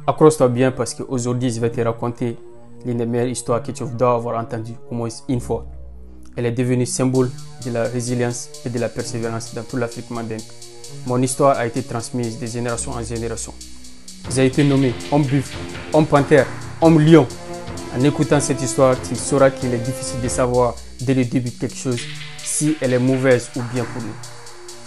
Accroche-toi bien parce qu'aujourd'hui, je vais te raconter l'une des meilleures histoires que tu dois avoir entendues au moins une fois. Elle est devenue symbole de la résilience et de la persévérance dans toute l'Afrique mandingue. Mon histoire a été transmise de génération en génération. J'ai été nommé homme buffle, homme panthère, homme lion. En écoutant cette histoire, tu sauras qu'il est difficile de savoir dès le début de quelque chose si elle est mauvaise ou bien pour nous.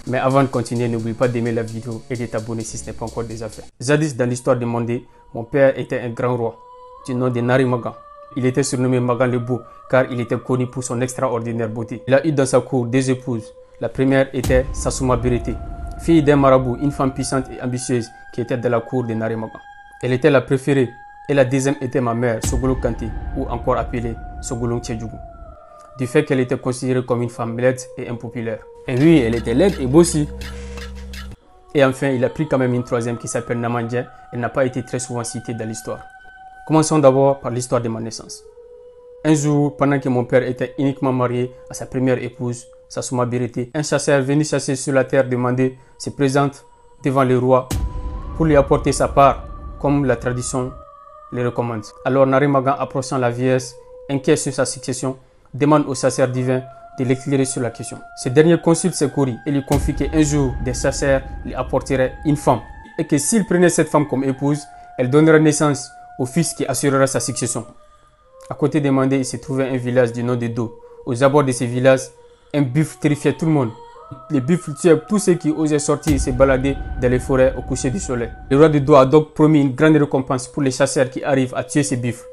Mais avant de continuer, n'oublie pas d'aimer la vidéo et de t'abonner si ce n'est pas encore déjà fait. Jadis, dans l'histoire de Mandé, mon père était un grand roi du nom de Nari Magan. Il était surnommé Magan le Beau car il était connu pour son extraordinaire beauté. Il a eu dans sa cour deux épouses. La première était Sassouma Birete, fille d'un marabout, une femme puissante et ambitieuse qui était dans la cour de Nari Magan. Elle était la préférée et la deuxième était ma mère, Sogolo Kanté, ou encore appelée Sogolo Tchedjougou, du fait qu'elle était considérée comme une femme laide et impopulaire. Et oui, elle était laide et bossie. Et enfin, il a pris quand même une troisième qui s'appelle Namandja. Elle n'a pas été très souvent citée dans l'histoire. Commençons d'abord par l'histoire de ma naissance. Un jour, pendant que mon père était uniquement marié à sa première épouse, Sassouma Birete, un chasseur venu chasser sur la terre de Mandé se présente devant le roi pour lui apporter sa part, comme la tradition le recommande. Alors Nari Magan, approchant la vieillesse, inquiet sur sa succession, demande au chasseur divin de l'éclairer sur la question. Ce dernier consulte ses courriers et lui confie qu'un jour, des chasseurs lui apporteraient une femme et que s'il prenait cette femme comme épouse, elle donnerait naissance au fils qui assurera sa succession. À côté de Mandé, il se trouvait un village du nom de Do. Aux abords de ce village, un buffle terrifiait tout le monde. Les buffles tuaient tous ceux qui osaient sortir et se balader dans les forêts au coucher du soleil. Le roi de Do a donc promis une grande récompense pour les chasseurs qui arrivent à tuer ces buffles.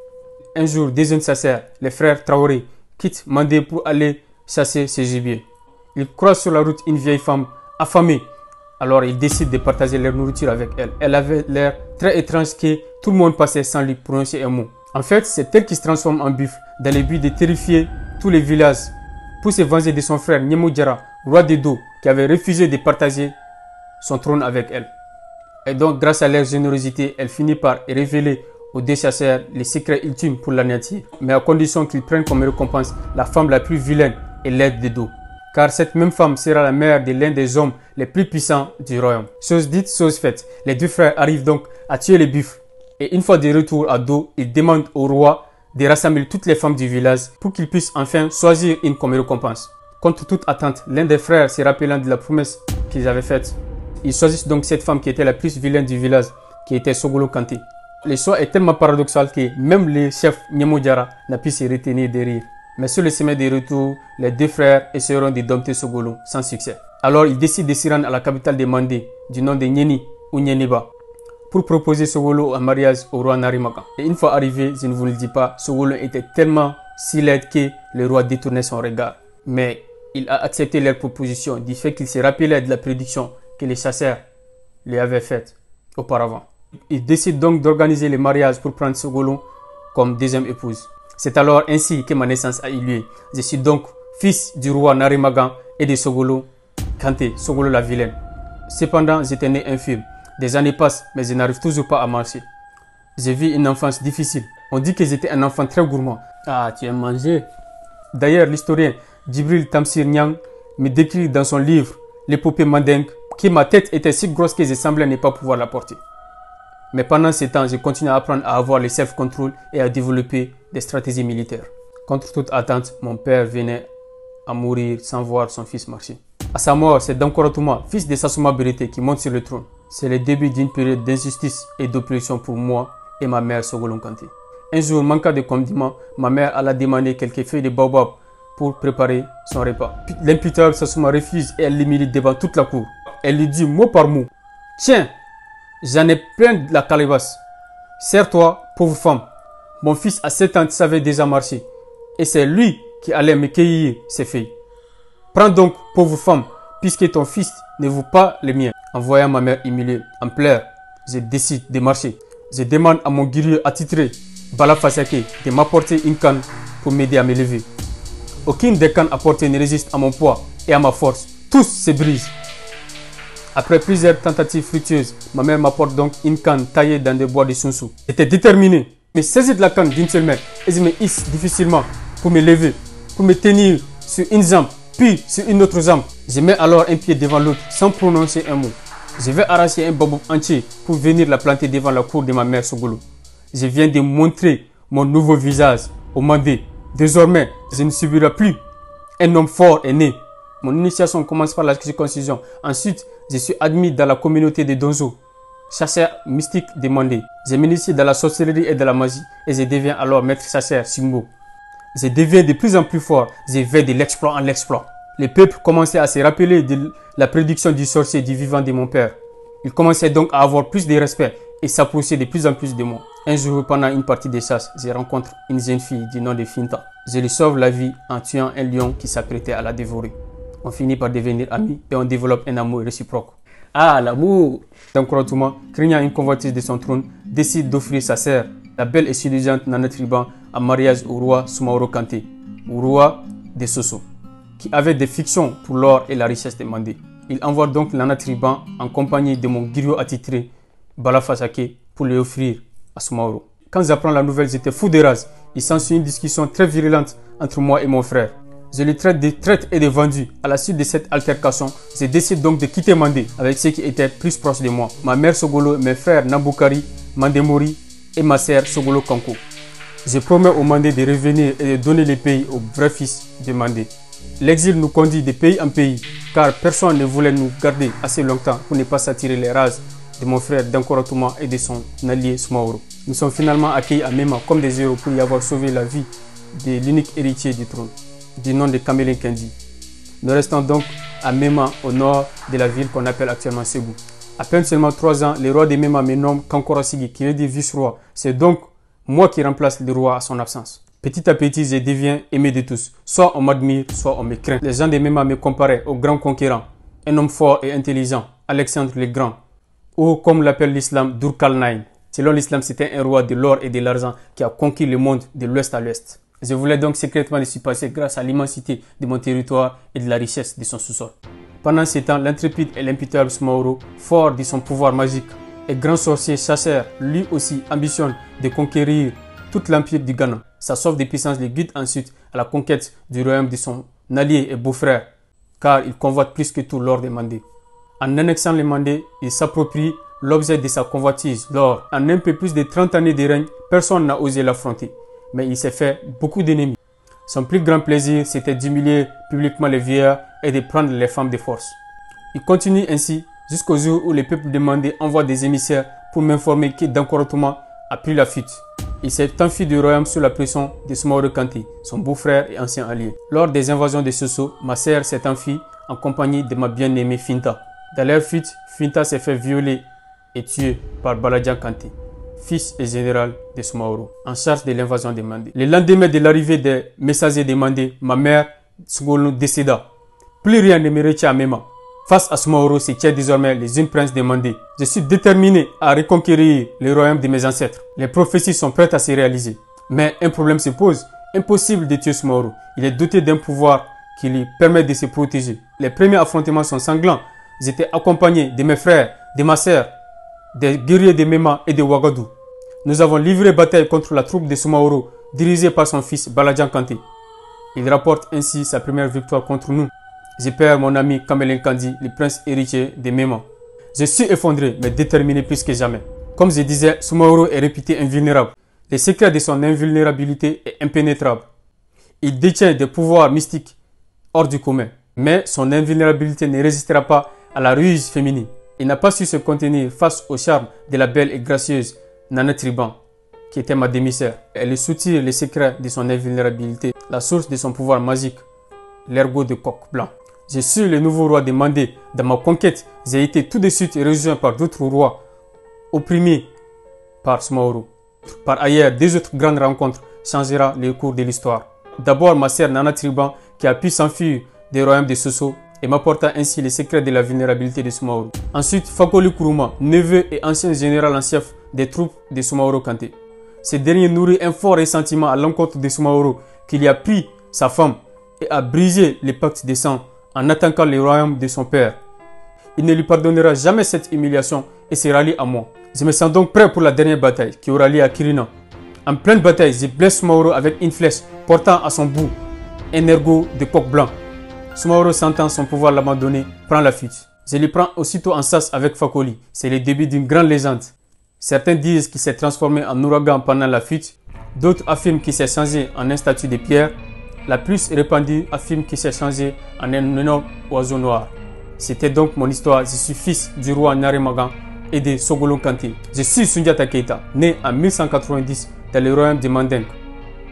Un jour, deux jeunes chasseurs, les frères Traoré, quittent Mandé pour aller chasser ses gibiers. Ils croisent sur la route une vieille femme affamée. Alors ils décident de partager leur nourriture avec elle. Elle avait l'air très étrange que tout le monde passait sans lui prononcer un mot. En fait, c'est elle qui se transforme en buffle dans le but de terrifier tous les villages pour se venger de son frère Nyemo Diara, roi de Do, qui avait refusé de partager son trône avec elle. Et donc, grâce à leur générosité, elle finit par révéler aux deux chasseurs les secrets ultimes pour l'anéantir, mais à condition qu'ils prennent comme récompense la femme la plus vilaine et laide de Do. Car cette même femme sera la mère de l'un des hommes les plus puissants du royaume. Chose dite, chose faite. Les deux frères arrivent donc à tuer les buffles. Et une fois de retour à Do, ils demandent au roi de rassembler toutes les femmes du village pour qu'ils puissent enfin choisir une comme récompense. Contre toute attente, l'un des frères se rappelant de la promesse qu'ils avaient faite, ils choisissent donc cette femme qui était la plus vilaine du village, qui était Sogolo Kanté. Le choix est tellement paradoxal que même le chef Nyemo Diara n'a pu se retenir de rire. Mais sur le chemin de retour, les deux frères essaieront de dompter Sogolo sans succès. Alors ils décident de se rendre à la capitale de Mandé, du nom de Nyeni ou Nyeniba, pour proposer Sogolo en mariage au roi Nari Magan. Et une fois arrivé, je ne vous le dis pas, Sogolo était tellement si laid que le roi détournait son regard. Mais il a accepté leur proposition du fait qu'il se rappelait de la prédiction que les chasseurs lui avaient faite auparavant. Il décide donc d'organiser le mariage pour prendre Sogolo comme deuxième épouse. C'est alors ainsi que ma naissance a eu lieu. Je suis donc fils du roi Nari Magan et de Sogolo Kanté, Sogolo la vilaine. Cependant, j'étais né infirme. Des années passent, mais je n'arrive toujours pas à marcher. J'ai vu une enfance difficile. On dit que j'étais un enfant très gourmand. Ah, tu aimes manger? D'ailleurs, l'historien Djibril Tamsir Niang me décrit dans son livre L'épopée mandingue que ma tête était si grosse que je semblais ne pas pouvoir la porter. Mais pendant ce temps, j'ai continué à apprendre à avoir le self-control et à développer des stratégies militaires. Contre toute attente, mon père venait à mourir sans voir son fils marcher. À sa mort, c'est Dankorotouma, fils de Sassouma Birete, qui monte sur le trône. C'est le début d'une période d'injustice et d'oppression pour moi et ma mère Sogolo Kanté. Un jour, manquant de condiments, ma mère alla demander quelques feuilles de baobab pour préparer son repas. L'imputable Sassouma refuse et elle l'humilie devant toute la cour. Elle lui dit mot par mot: tiens, j'en ai plein de la calebasse. Serre-toi, pauvre femme. Mon fils à 7 ans savait déjà marcher. Et c'est lui qui allait me cueillir ces feuilles. Prends donc, pauvre femme, puisque ton fils ne vaut pas les miens. En voyant ma mère humiliée, en pleurs, je décide de marcher. Je demande à mon guerrier attitré, Bala Fasake, de m'apporter une canne pour m'aider à me lever. Aucune des cannes apportées ne résiste à mon poids et à ma force. Tous se brisent. Après plusieurs tentatives fructueuses, ma mère m'apporte donc une canne taillée dans des bois de sunsou. J'étais déterminé, mais saisis de la canne d'une seule main et je me hisse difficilement pour me lever, pour me tenir sur une jambe, puis sur une autre jambe. Je mets alors un pied devant l'autre sans prononcer un mot. Je vais arracher un baobab entier pour venir la planter devant la cour de ma mère Sogolo. Je viens de montrer mon nouveau visage au Mandé. Désormais, je ne subirai plus. Un homme fort est né. Mon initiation commence par la circoncision. Ensuite, je suis admis dans la communauté des Donzo, chasseur mystique des Mandés. Je m'initie dans la sorcellerie et de la magie et je deviens alors maître chasseur Simbo. Je deviens de plus en plus fort. Je vais de l'exploit en l'exploit. Les peuples commençaient à se rappeler de la prédiction du sorcier du vivant de mon père. Ils commençaient donc à avoir plus de respect et s'approcher de plus en plus de moi. Un jour, pendant une partie de chasse, je rencontre une jeune fille du nom de Finta. Je lui sauve la vie en tuant un lion qui s'apprêtait à la dévorer. On finit par devenir amis et on développe un amour réciproque. Ah, l'amour! Dankoroutuma, craignant une convoitise de son trône, décide d'offrir sa sœur, la belle et séduisante Nana Triban, en mariage au roi Soumaoro Kanté, au roi des Soso, qui avait des fictions pour l'or et la richesse demandée. Il envoie donc Nana Triban en compagnie de mon griot attitré, Balafasake, pour lui offrir à Soumaoro. Quand j'apprends la nouvelle, j'étais fou de rage. Il s'ensuit une discussion très virulente entre moi et mon frère. Je le traite de traître et de vendu. À la suite de cette altercation, je décide donc de quitter Mandé avec ceux qui étaient plus proches de moi. Ma mère Sogolo, mes frères Nambukari, Mandemori et ma sœur Sogolo Kanko. Je promets au Mandé de revenir et de donner les pays aux vrais fils de Mandé. L'exil nous conduit de pays en pays car personne ne voulait nous garder assez longtemps pour ne pas s'attirer les races de mon frère Dankoroutuma et de son allié Soumaoro. Nous sommes finalement accueillis à Mema comme des héros pour y avoir sauvé la vie de l'unique héritier du trône, du nom de Kamelen Kendi. Nous restons donc à Mema, au nord de la ville qu'on appelle actuellement Ségou. À peine seulement 3 ans, le roi de Mema me nomme Kankorasigi, qui veut dire vice-roi. C'est donc moi qui remplace le roi à son absence. Petit à petit, je deviens aimé de tous. Soit on m'admire, soit on me craint. Les gens de Mema me comparaient au grand conquérant, un homme fort et intelligent, Alexandre le Grand, ou comme l'appelle l'islam, Durkal-Nain. Selon l'islam, c'était un roi de l'or et de l'argent qui a conquis le monde de l'ouest à l'ouest. Je voulais donc secrètement le surpasser grâce à l'immensité de mon territoire et de la richesse de son sous-sol. Pendant ce temps, l'intrépide et l'impitoyable Soumaoro, fort de son pouvoir magique et grand sorcier chasseur, lui aussi ambitionne de conquérir tout l'empire du Ghana. Sa soif de puissance le guide ensuite à la conquête du royaume de son allié et beau-frère, car il convoite plus que tout l'or des Mandés. En annexant les Mandés, il s'approprie l'objet de sa convoitise, l'or. En un peu plus de 30 années de règne, personne n'a osé l'affronter, mais il s'est fait beaucoup d'ennemis. Son plus grand plaisir, c'était d'humilier publiquement les vieillards et de prendre les femmes de force. Il continue ainsi jusqu'au jour où les peuples demandés envoient des émissaires pour m'informer que Dankoroutuma a pris la fuite. Il s'est enfui du royaume sous la pression de Soumaoro Kanté, son beau-frère et ancien allié. Lors des invasions de Soso, ma sœur s'est enfuie en compagnie de ma bien-aimée Finta. Dans leur fuite, Finta s'est fait violer et tué par Baladjan Kanté, fils et général de Soumaoro, en charge de l'invasion des Mandés. Le lendemain de l'arrivée des messagers des Mandés, ma mère Sogolo décéda. Plus rien ne me retient à Mema. Face à Soumaoro, se tient désormais les jeunes princes des Mandés. Je suis déterminé à reconquérir le royaume de mes ancêtres. Les prophéties sont prêtes à se réaliser. Mais un problème se pose. Impossible de tuer Soumaoro. Il est doté d'un pouvoir qui lui permet de se protéger. Les premiers affrontements sont sanglants. J'étais accompagné de mes frères, de ma sœur, des guerriers de Mema et de Ouagadou. Nous avons livré bataille contre la troupe de Soumaoro, dirigée par son fils Baladjan Kanté. Il rapporte ainsi sa première victoire contre nous. Je perds mon ami Kamelen Kendi, le prince héritier de Mema. Je suis effondré, mais déterminé plus que jamais. Comme je disais, Soumaoro est réputé invulnérable. Le secret de son invulnérabilité est impénétrable. Il détient des pouvoirs mystiques hors du commun. Mais son invulnérabilité ne résistera pas à la ruse féminine. Il n'a pas su se contenir face au charme de la belle et gracieuse Nana Triban, qui était ma demi-sœur. Elle soutient les secrets de son invulnérabilité, la source de son pouvoir magique, l'ergot de coq blanc. Je suis le nouveau roi des Mandés. Dans ma conquête, j'ai été tout de suite rejoint par d'autres rois, opprimés par Soumaoro. Par ailleurs, 2 autres grandes rencontres changera le cours de l'histoire. D'abord, ma sœur Nana Triban, qui a pu s'enfuir des royaumes de Soso et m'apporta ainsi les secrets de la vulnérabilité de Soumaoro. Ensuite, Fakoli Kuruma, neveu et ancien général en chef des troupes de Soumaoro Kanté. Ce dernier nourrit un fort ressentiment à l'encontre de Soumaoro, qui lui a pris sa femme et a brisé les pactes de sang en attaquant le royaume de son père. Il ne lui pardonnera jamais cette humiliation et se rallie à moi. Je me sens donc prêt pour la dernière bataille qui aura lieu à Kirina. En pleine bataille, je blesse Soumaoro avec une flèche portant à son bout un ergot de coq blanc. Soumaoro, sentant son pouvoir l'abandonner, prend la fuite. Je le prends aussitôt en sas avec Fakoli. C'est le début d'une grande légende. Certains disent qu'il s'est transformé en ouragan pendant la fuite. D'autres affirment qu'il s'est changé en une statue de pierre. La plus répandue affirme qu'il s'est changé en un énorme oiseau noir. C'était donc mon histoire. Je suis fils du roi Naremagan et de Sogolon Kanté. Je suis Soundiata Keita, né en 1190 dans le royaume de Mandingue.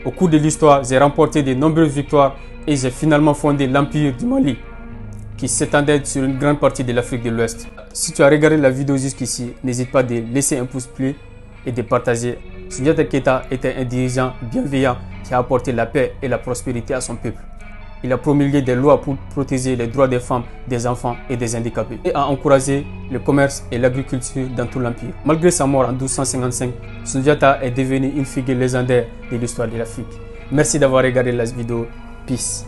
Au cours de l'histoire, j'ai remporté de nombreuses victoires et j'ai finalement fondé l'Empire du Mali, qui s'étendait sur une grande partie de l'Afrique de l'Ouest. Si tu as regardé la vidéo jusqu'ici, n'hésite pas de laisser un pouce bleu et de partager. Soundiata Keita était un dirigeant bienveillant qui a apporté la paix et la prospérité à son peuple. Il a promulgué des lois pour protéger les droits des femmes, des enfants et des handicapés et a encouragé le commerce et l'agriculture dans tout l'Empire. Malgré sa mort en 1255, Soundiata est devenu une figure légendaire de l'histoire de l'Afrique. Merci d'avoir regardé la vidéo. Peace.